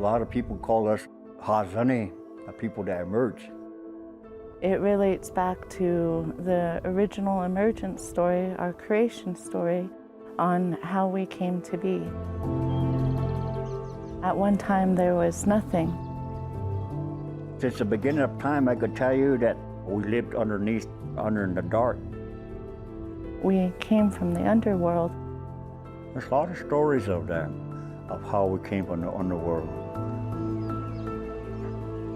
lot of people call us Hazane, the people that emerge. It relates back to the original emergence story, our creation story, on how we came to be. At one time, there was nothing. Since the beginning of time, I could tell you that we lived under in the dark. We came from the underworld. There's a lot of stories of that, of how we came from the underworld.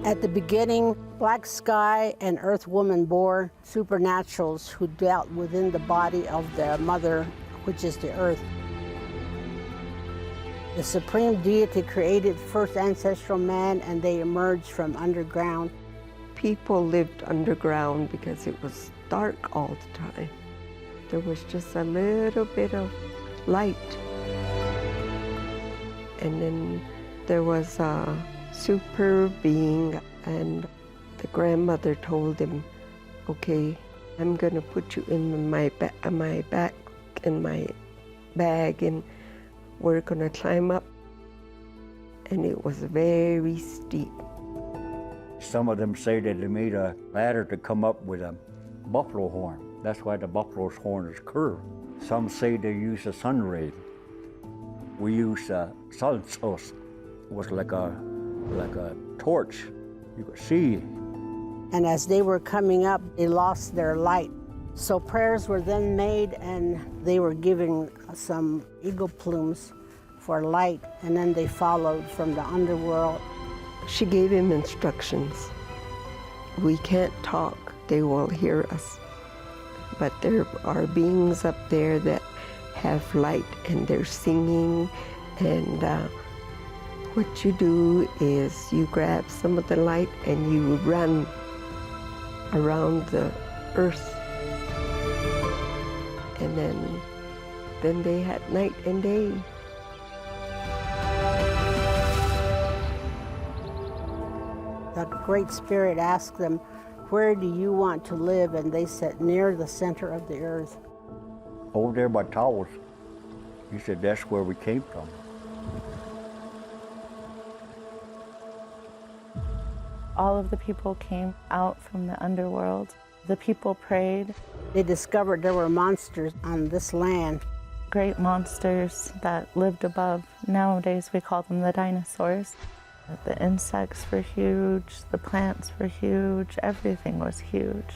At the beginning, Black Sky and Earth Woman bore supernaturals who dwelt within the body of the mother, which is the earth. The supreme deity created first ancestral man, and they emerged from underground. People lived underground because it was dark all the time. There was just a little bit of light. And then there was a super being, and the grandmother told him, okay, I'm gonna put you in my back in my bag, and we're gonna climb up. And it was very steep. Some of them say that they made a ladder to come up with a buffalo horn. That's why the buffalo's horn is curved. Some say they use a sun ray. We use a sun source. It was like a torch. You could see. And as they were coming up, they lost their light. So prayers were then made, and they were given some eagle plumes for light, and then they followed from the underworld. She gave him instructions. We can't talk, they will hear us. But there are beings up there that have light, and they're singing, and what you do is you grab some of the light and you run around the earth. And then they had night and day. The Great Spirit asked them, where do you want to live? And they said, near the center of the earth. Over there by Towers. He said, that's where we came from. All of the people came out from the underworld. The people prayed. They discovered there were monsters on this land. Great monsters that lived above. Nowadays we call them the dinosaurs. The insects were huge, the plants were huge, everything was huge.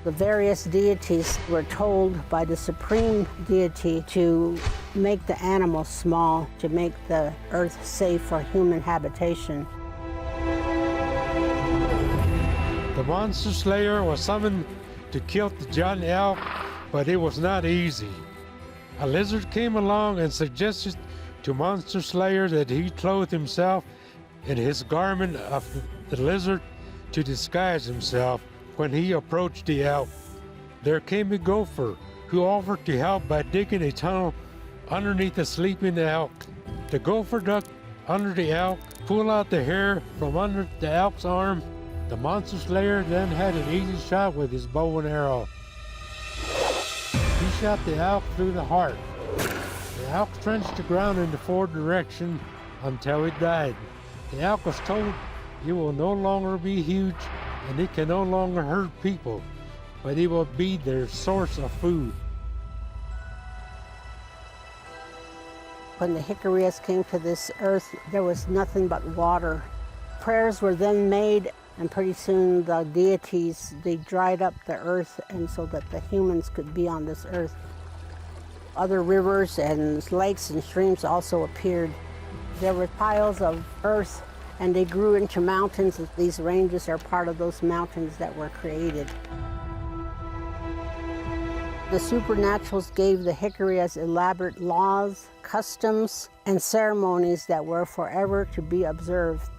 The various deities were told by the supreme deity to make the animals small, to make the earth safe for human habitation. The monster slayer was summoned to kill the giant elk, but it was not easy. A lizard came along and suggested to Monster Slayer that he clothe himself in his garment of the lizard to disguise himself when he approached the elk. There came a gopher who offered to help by digging a tunnel underneath the sleeping elk. The gopher dug under the elk, pulled out the hair from under the elk's arm. The Monster Slayer then had an easy shot with his bow and arrow. He shot the elk through the heart. The elk trenched the ground in the forward direction until it died. The elk was told it will no longer be huge and it can no longer hurt people, but it will be their source of food. When the Jicarillas came to this earth, there was nothing but water. Prayers were then made, and pretty soon the deities, they dried up the earth, and so that the humans could be on this earth. Other rivers and lakes and streams also appeared. There were piles of earth, and they grew into mountains. These ranges are part of those mountains that were created. The supernaturals gave the Jicarillas elaborate laws, customs, and ceremonies that were forever to be observed.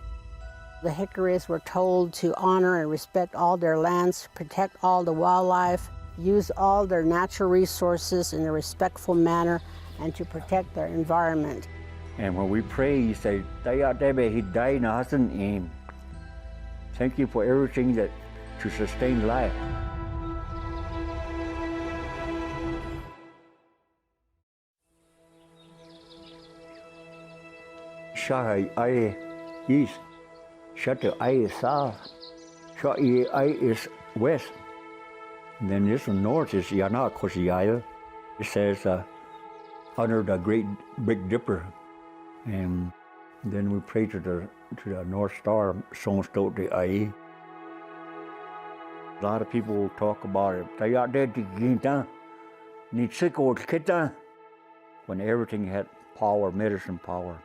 The Jicarillas were told to honor and respect all their lands, protect all the wildlife, use all their natural resources in a respectful manner, and to protect their environment. And when we pray, you say, thank you for everything that to sustain life. Shahai aye east. Shut I is south. Shut I is west. And then this one north is Yanakoshiyaya. It says under the Great Big Dipper. And then we pray to the North Star, Songstote de Ai. A lot of people will talk about it. When everything had power, medicine power,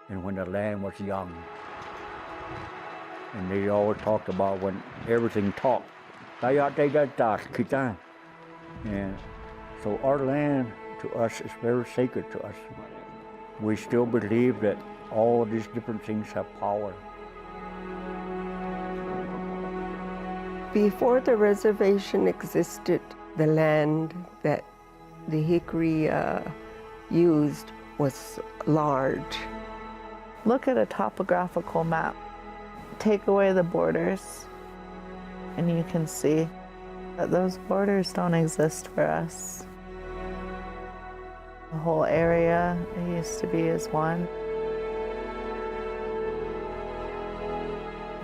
and when the land was young. And they always talked about when everything talked. And so our land to us is very sacred to us. We still believe that all these different things have power. Before the reservation existed, the land that the Jicarilla used was large. Look at a topographical map. Take away the borders, and you can see that those borders don't exist for us. The whole area it used to be as one.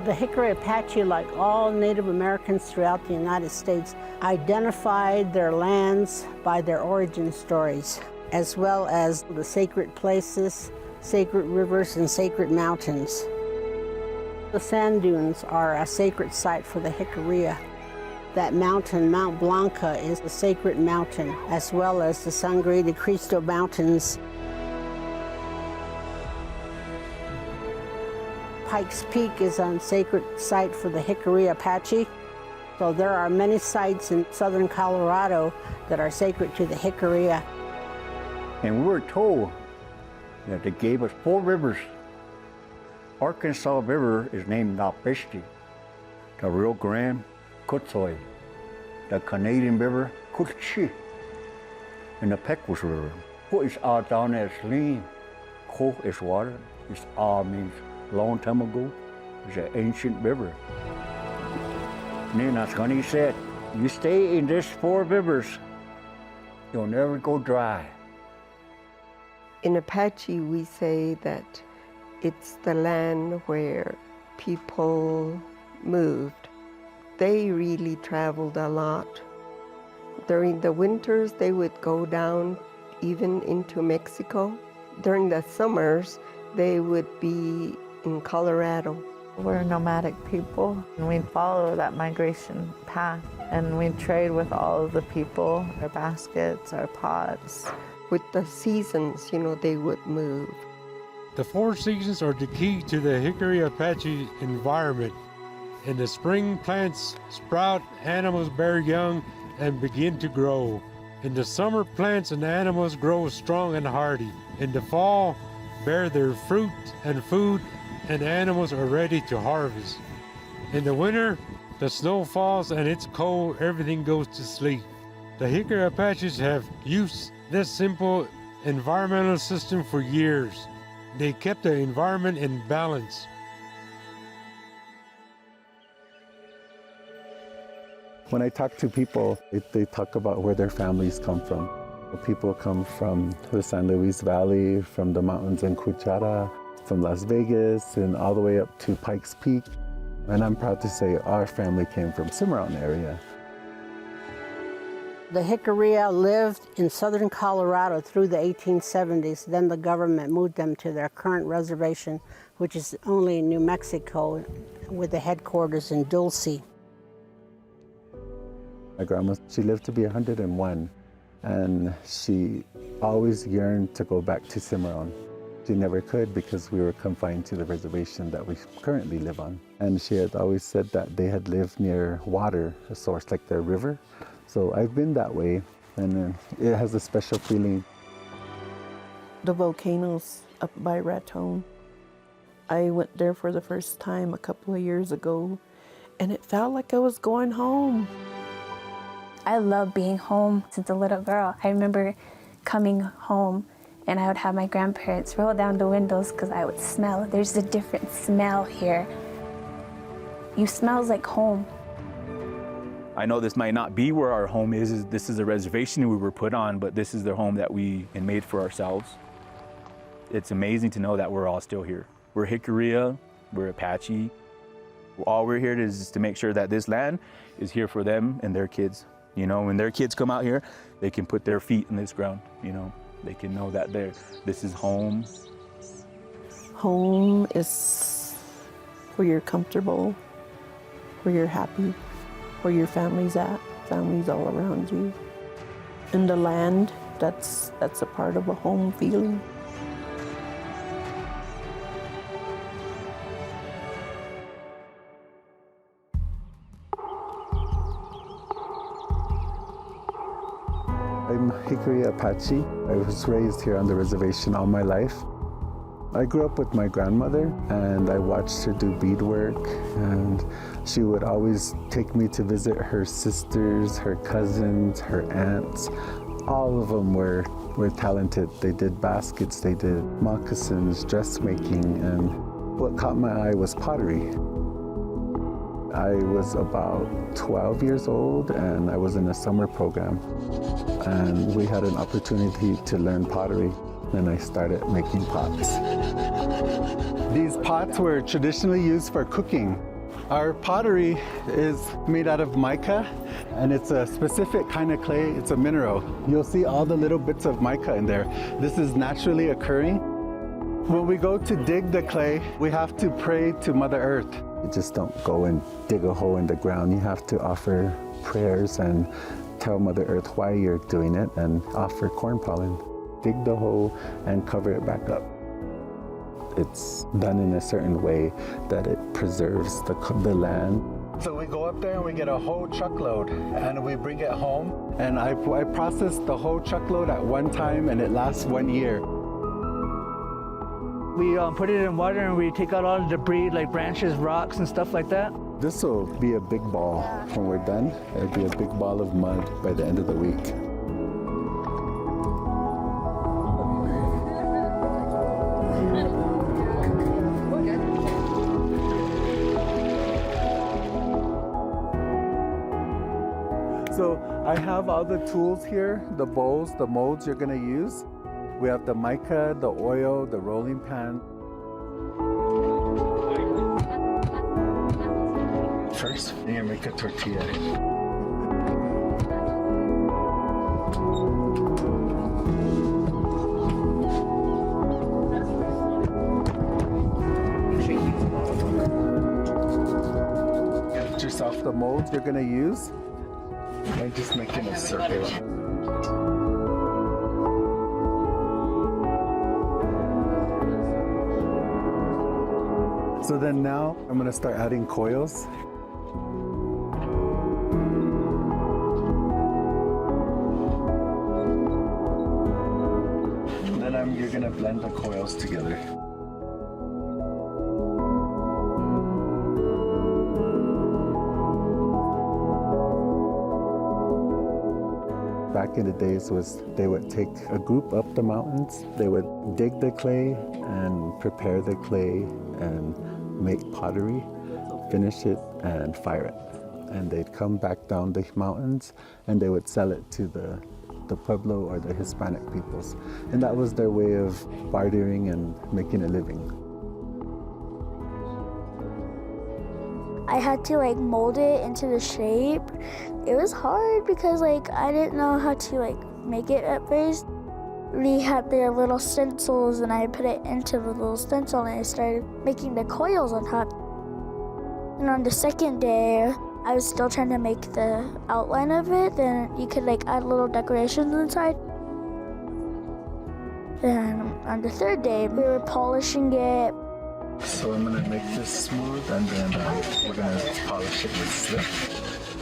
The Jicarilla Apache, like all Native Americans throughout the United States, identified their lands by their origin stories, as well as the sacred places, sacred rivers, and sacred mountains. The sand dunes are a sacred site for the Jicarilla. That mountain, Mount Blanca, is a sacred mountain, as well as the Sangre de Cristo Mountains. Pikes Peak is a sacred site for the Jicarilla Apache. So there are many sites in southern Colorado that are sacred to the Jicarilla. And we were told that they gave us 4 rivers. Arkansas River is named Napishti, the Rio Grande, Kutsoy, the Canadian River, Kutchi, and the Pequot River. Ko is down as lean, Ko is water, is means long time ago. It's an ancient river. And then as Honey said, you stay in these 4 rivers, you'll never go dry. In Apache, we say that it's the land where people moved. They really traveled a lot. During the winters, they would go down even into Mexico. During the summers, they would be in Colorado. We're nomadic people, and we follow that migration path, and we trade with all of the people, our baskets, our pots. With the seasons, they would move. The 4 seasons are the key to the Jicarilla Apache environment. In the spring, plants sprout, animals bear young, and begin to grow. In the summer, plants and animals grow strong and hardy. In the fall, bear their fruit and food, and animals are ready to harvest. In the winter, the snow falls and it's cold, everything goes to sleep. The Jicarilla Apaches have used this simple environmental system for years. They kept the environment in balance. When I talk to people, they talk about where their families come from. People come from the San Luis Valley, from the mountains in Cuchara, from Las Vegas, and all the way up to Pikes Peak. And I'm proud to say our family came from Cimarron area. The Jicarilla lived in southern Colorado through the 1870s. Then the government moved them to their current reservation, which is only in New Mexico, with the headquarters in Dulce. My grandma, she lived to be 101, and she always yearned to go back to Cimarron. She never could because we were confined to the reservation that we currently live on. And she had always said that they had lived near water, a source like their river. So I've been that way, and it has a special feeling. The volcanoes up by Raton. I went there for the first time a couple of years ago, and it felt like I was going home. I love being home since a little girl. I remember coming home and I would have my grandparents roll down the windows because I would smell. There's a different smell here. You smells like home. I know this might not be where our home is. This is a reservation we were put on, but this is the home that we made for ourselves. It's amazing to know that we're all still here. We're Jicarilla, We're Apache. All we're here is to make sure that this land is here for them and their kids. You know, when their kids come out here, they can put their feet in this ground, you know. They can know that this is home. Home is where you're comfortable, where you're happy, where your family's at, family's all around you. And the land, that's a part of a home feeling. I'm Jicarilla Apache. I was raised here on the reservation all my life. I grew up with my grandmother and I watched her do beadwork, and she would always take me to visit her sisters, her cousins, her aunts. All of them were talented. They did baskets, they did moccasins, dressmaking, and what caught my eye was pottery. I was about 12 years old and I was in a summer program, and we had an opportunity to learn pottery, and I started making pots. These pots were traditionally used for cooking. Our pottery is made out of mica, and it's a specific kind of clay. It's a mineral. You'll see all the little bits of mica in there. This is naturally occurring. When we go to dig the clay, we have to pray to Mother Earth. You just don't go and dig a hole in the ground. You have to offer prayers and tell Mother Earth why you're doing it, and offer corn pollen. Dig the hole and cover it back up. It's done in a certain way that it preserves the land. So we go up there and we get a whole truckload and we bring it home, and I process the whole truckload at one time, and it lasts 1 year. We put it in water and we take out all the debris like branches, rocks, and stuff like that. This will be a big ball when we're done. It'll be a big ball of mud by the end of the week. So I have all the tools here, the bowls, the molds you're gonna use. We have the mica, the oil, the rolling pan. First, you're gonna make a tortilla. Get yourself the molds you're gonna use. I'm just making a circle. So then now I'm gonna start adding coils. And then you're gonna blend the coils together. Back in the days they would take a group up the mountains, they would dig the clay and prepare the clay and make pottery, finish it and fire it. And they'd come back down the mountains and they would sell it to the Pueblo or the Hispanic peoples. And that was their way of bartering and making a living. I had to mold it into the shape. It was hard because I didn't know how to make it at first. We had their little stencils and I put it into the little stencil and I started making the coils on top. And on the second day, I was still trying to make the outline of it. Then you could add little decorations inside. Then on the third day, we were polishing it. So I'm gonna make this smooth and then we're gonna polish it with slip.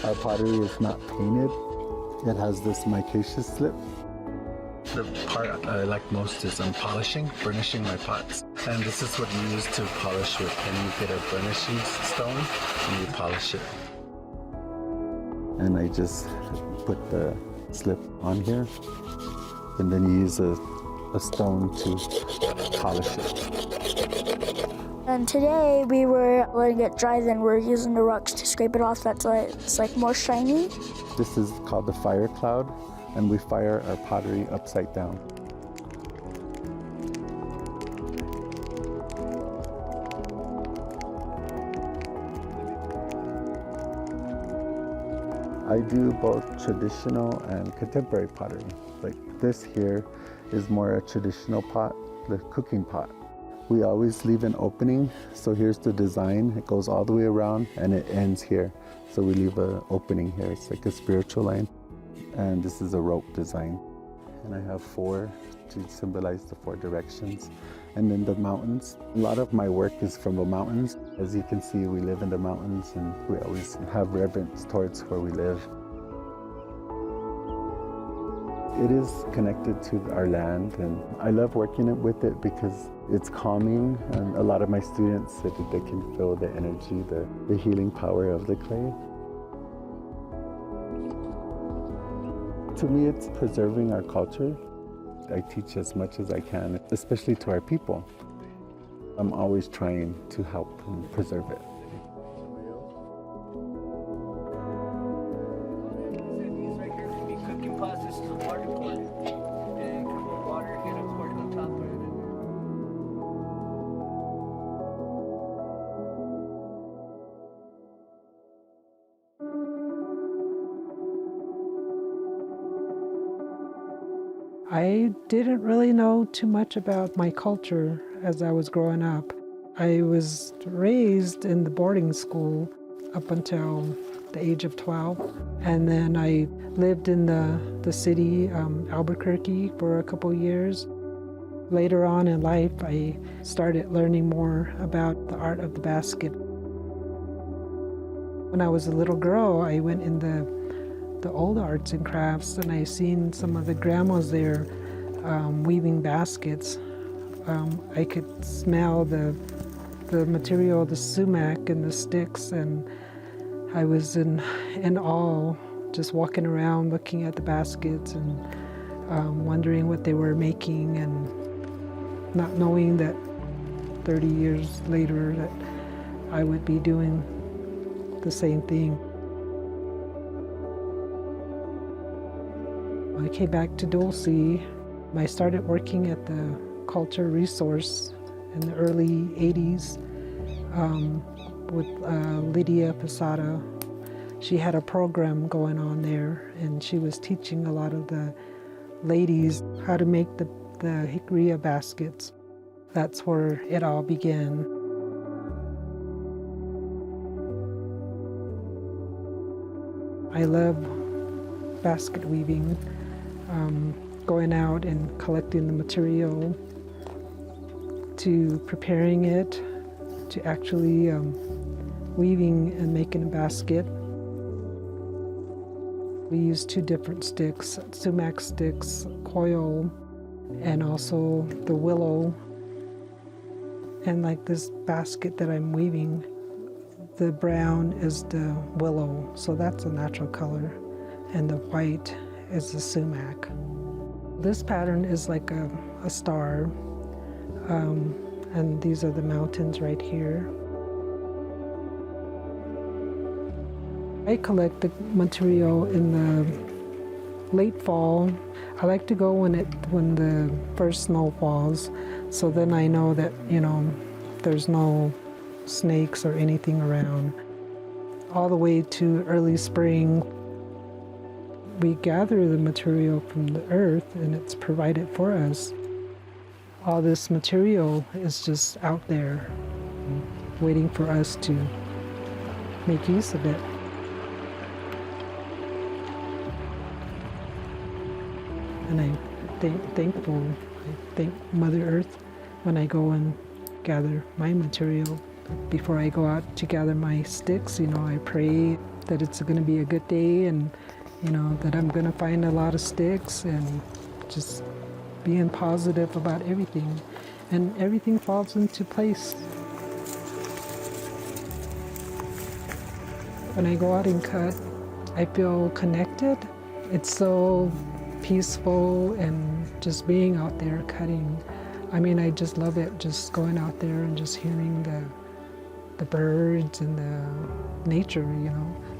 Our pottery is not painted. It has this micaceous slip. The part I like most is polishing, burnishing my pots. And this is what you use to polish with. And you get a burnishing stone and you polish it. And I just put the slip on here. And then you use a stone to polish it. And today we were letting it dry, then we're using the rocks to scrape it off. That's why it's more shiny. This is called the fire cloud, and we fire our pottery upside down. I do both traditional and contemporary pottery. Like this here is more a traditional pot, the cooking pot. We always leave an opening, so here's the design. It goes all the way around and it ends here. So we leave an opening here. It's like a spiritual line. And this is a rope design. And I have 4 to symbolize the 4 directions. And then the mountains. A lot of my work is from the mountains. As you can see, we live in the mountains and we always have reverence towards where we live. It is connected to our land, and I love working with it because it's calming, and a lot of my students said that they can feel the energy, the healing power of the clay. To me, it's preserving our culture. I teach as much as I can, especially to our people. I'm always trying to help and preserve it. These right here can be cooking pots. This is a water pot. And a cup of water, get a cork on top of it. I didn't really know too much about my culture as I was growing up. I was raised in the boarding school up until the age of 12. And then I lived in the city, Albuquerque, for a couple years. Later on in life, I started learning more about the art of the basket. When I was a little girl, I went in the old arts and crafts, and I seen some of the grandmas there weaving baskets. I could smell the material, the sumac and the sticks, and I was in awe, just walking around looking at the baskets and wondering what they were making, and not knowing that 30 years later that I would be doing the same thing. I came back to Dulce. I started working at the Culture Resource in the early 80s with Lydia Posada. She had a program going on there, and she was teaching a lot of the ladies how to make the Jicarilla baskets. That's where it all began. I love basket weaving. Going out and collecting the material, to preparing it, to actually weaving and making a basket. We use 2 different sticks, sumac sticks, coil, and also the willow. And like this basket that I'm weaving, the brown is the willow, so that's a natural color, and the white is the sumac. This pattern is like a star, and these are the mountains right here. I collect the material in the late fall. I like to go when the first snow falls, so then I know that, there's no snakes or anything around. All the way to early spring. We gather the material from the earth, and it's provided for us. All this material is just out there, waiting for us to make use of it. And I'm thankful. I thank Mother Earth when I go and gather my material. Before I go out to gather my sticks, I pray that it's going to be a good day, and that I'm going to find a lot of sticks, and just being positive about everything. And everything falls into place. When I go out and cut, I feel connected. It's so peaceful, and just being out there cutting. I just love it, just going out there and just hearing the birds and the nature,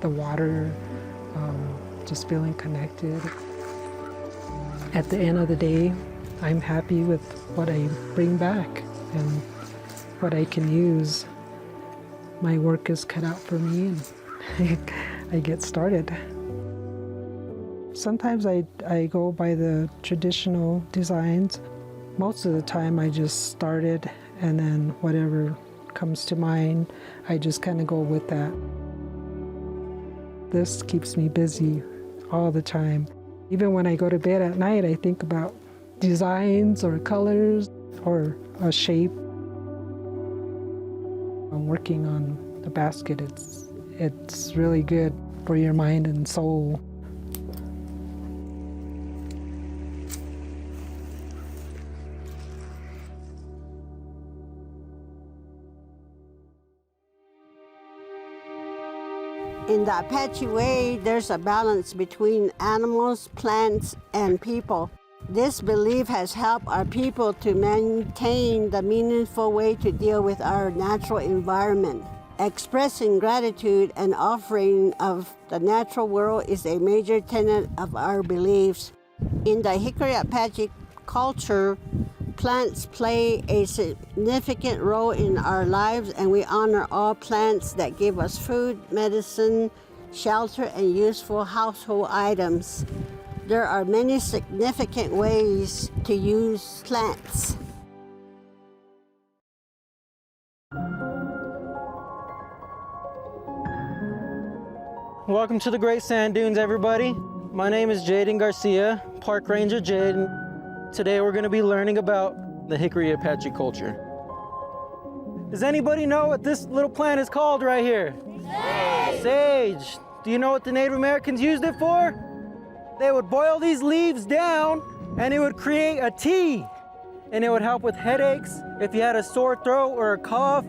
the water. Just feeling connected. At the end of the day, I'm happy with what I bring back and what I can use. My work is cut out for me, and I get started. Sometimes I go by the traditional designs. Most of the time I just started, and then whatever comes to mind, I just kind of go with that. This keeps me busy all the time. Even when I go to bed at night, I think about designs or colors or a shape. I'm working on the basket. It's really good for your mind and soul. In the Apache way, there's a balance between animals, plants, and people. This belief has helped our people to maintain the meaningful way to deal with our natural environment. Expressing gratitude and offering of the natural world is a major tenet of our beliefs. In the Jicarilla Apache culture, plants play a significant role in our lives, and we honor all plants that give us food, medicine, shelter, and useful household items. There are many significant ways to use plants. Welcome to the Great Sand Dunes, everybody. My name is Jaiden Garcia, Park Ranger Jaiden. Today we're going to be learning about the Jicarilla Apache culture. Does anybody know what this little plant is called right here? Sage! Sage. Do you know what the Native Americans used it for? They would boil these leaves down and it would create a tea. And it would help with headaches, if you had a sore throat or a cough.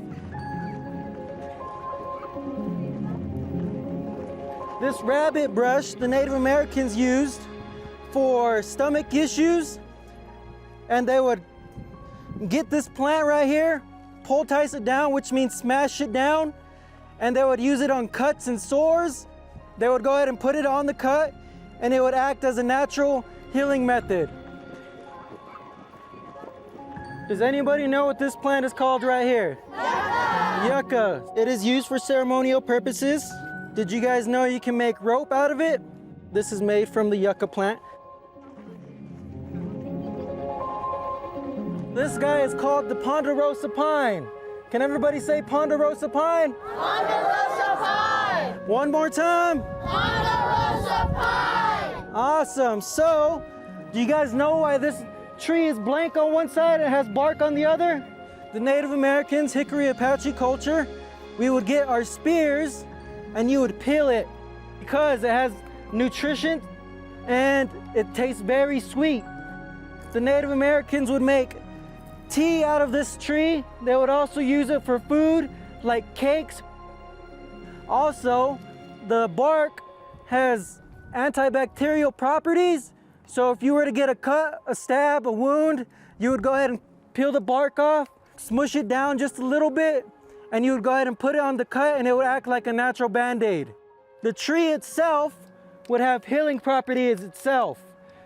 This rabbit brush the Native Americans used for stomach issues, and they would get this plant right here, poultice it down, which means smash it down, and they would use it on cuts and sores. They would go ahead and put it on the cut, and it would act as a natural healing method. Does anybody know what this plant is called right here? Yucca! Yucca. It is used for ceremonial purposes. Did you guys know you can make rope out of it? This is made from the yucca plant. This guy is called the ponderosa pine. Can everybody say ponderosa pine? Ponderosa pine! One more time. Ponderosa pine! Awesome. So, do you guys know why this tree is blank on one side and has bark on the other? The Native Americans, Jicarilla Apache culture, we would get our spears and you would peel it because it has nutrition and it tastes very sweet. The Native Americans would make tea out of this tree. They would also use it for food like cakes. Also, the bark has antibacterial properties. So if you were to get a cut, a stab, a wound, you would go ahead and peel the bark off, smush it down just a little bit, and you would go ahead and put it on the cut and it would act like a natural Band-Aid. The tree itself would have healing properties itself.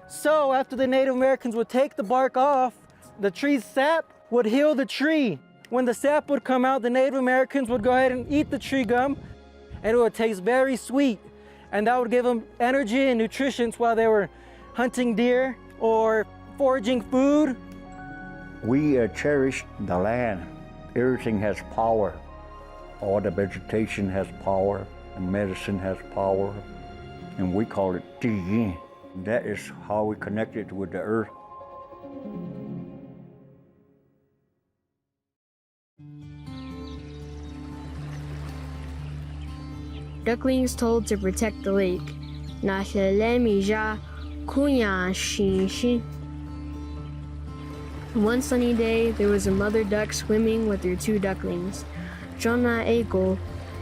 So after the Native Americans would take the bark off, the tree's sap would heal the tree. When the sap would come out, the Native Americans would go ahead and eat the tree gum, and it would taste very sweet. And that would give them energy and nutrition while they were hunting deer or foraging food. We cherish the land. Everything has power. All the vegetation has power, and medicine has power, and we call it Jaiden. That is how we connect it with the earth. Ducklings told to protect the lake. One sunny day, there was a mother duck swimming with her two ducklings. Jona ego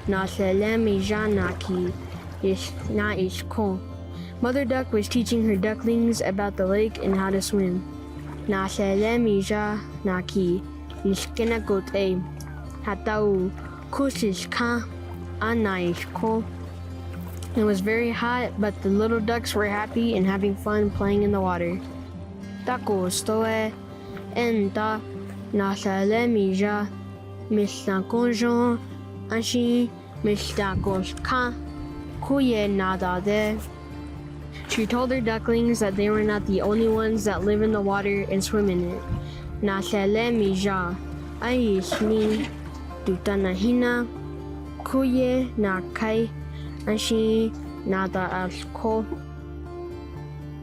na selemi janaki ish na ishko. Mother duck was teaching her ducklings about the lake and how to swim. Na selemi janaki ishkena gote hatau kusishka anaishko. It was very hot, but the little ducks were happy and having fun playing in the water. Tako stoe enta na selemi ja Mr. Conjon, Ashi, Mr. Koshka, Kuye Nada de. She told her ducklings that they were not the only ones that live in the water and swim in it. Na sele mija, aishni, tutanahina, kuye na kai, anshi nada alko.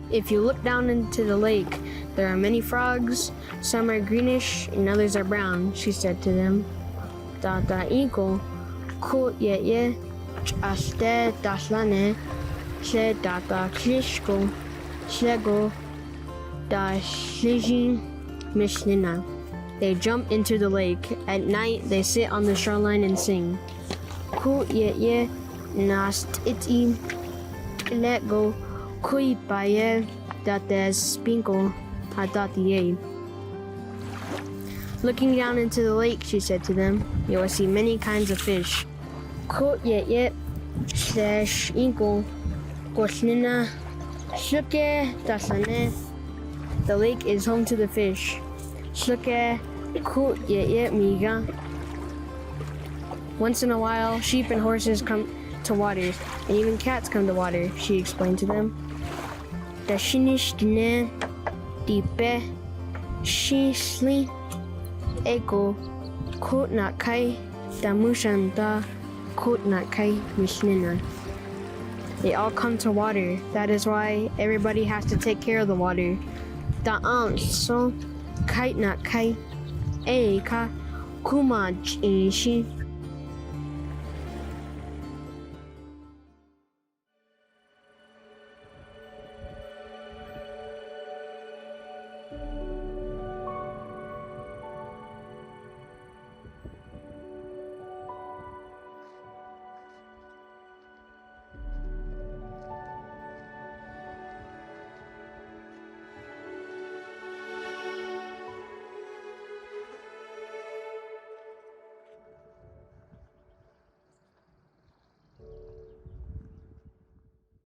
If you look down into the lake, there are many frogs. Some are greenish and others are brown, she said to them. Dada iko, ku ye ye, aste daslane, she dada klishko, shlego, da shlijin mishnina. They jump into the lake. At night, they sit on the shoreline and sing. Ku ye ye, nast iti, let go. Kui paye dates spinko hadatiye. Looking down into the lake, she said to them, you will see many kinds of fish. Ko ye ye slash inko kosnina shuke tasane. The lake is home to the fish. Shuke ku ye ye miga. Once in a while, sheep and horses come to water, and even cats come to water, she explained to them. Dashinish dine dipe shisli ego kot not kai damushanda kot not kai mishnina. They all come to water. That is why everybody has to take care of the water. Da so kite not kai eka kumaj ishi